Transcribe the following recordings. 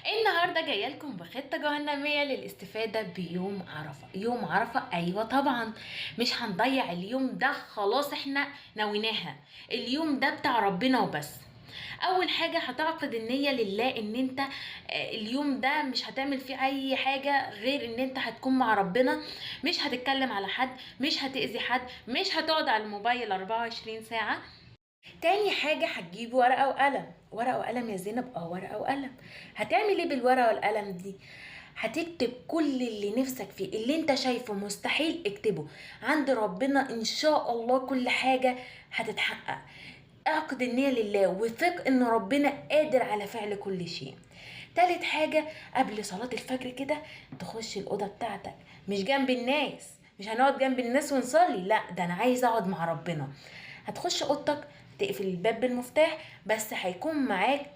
النهارده جايه لكم بخطه جهنميه للاستفاده بيوم عرفه. يوم عرفه، ايوه طبعا، مش هنضيع اليوم ده، خلاص احنا نويناها. اليوم ده بتاع ربنا وبس. اول حاجه هتعقد النيه لله ان انت اليوم ده مش هتعمل فيه اي حاجه غير ان انت هتكون مع ربنا. مش هتتكلم على حد، مش هتأذي حد، مش هتقعد على الموبايل 24 ساعه. تاني حاجة هتجيب ورقة وقلم. ورقة وقلم يا زينب، ورقة وقلم. هتعمل ايه بالورقة والقلم دي؟ هتكتب كل اللي نفسك فيه، اللي انت شايفه مستحيل اكتبه. عند ربنا ان شاء الله كل حاجة هتتحقق. اعقد النية لله وثق ان ربنا قادر على فعل كل شيء. تالت حاجة، قبل صلاة الفجر كده تخش الأوضة بتاعتك، مش جنب الناس. مش هنقعد جنب الناس ونصلي، لا، ده انا عايز اقعد مع ربنا. هتخش اوضتك، تقفل الباب بالمفتاح، بس هيكون معاك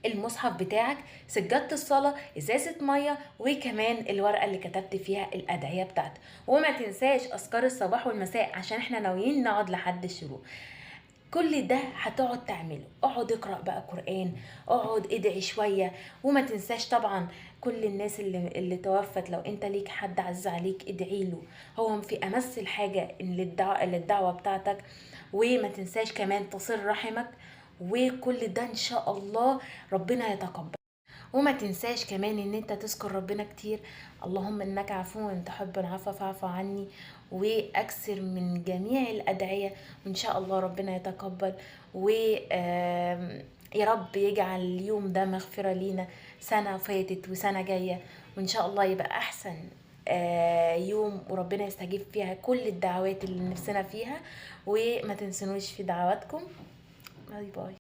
المصحف بتاعك، سجادة الصلاة، ازازة مية، وكمان الورقة اللي كتبت فيها الأدعية بتاعتك. وما تنساش أذكار الصباح والمساء عشان احنا ناويين نقعد لحد الشروق. كل ده هتقعد تعمله. اقعد اقرأ بقى قرآن، اقعد ادعي شوية. وما تنساش طبعا كل الناس اللي توفت، لو انت ليك حد عز عليك ادعي له. هو في امس الحاجة للدعوة بتاعتك. وما تنساش كمان تصل رحمك. وكل ده ان شاء الله ربنا يتقبل. وما تنساش كمان ان انت تذكر ربنا كتير. اللهم انك عفو تحب العفو فاعف عني. واكثر من جميع الادعية، وان شاء الله ربنا يتقبل. و يا رب يجعل اليوم ده مغفرة لينا، سنة فاتت وسنة جاية، وان شاء الله يبقى احسن يوم، وربنا يستجيب فيها كل الدعوات اللي نفسنا فيها. وما تنسونوش في دعواتكم. باي باي.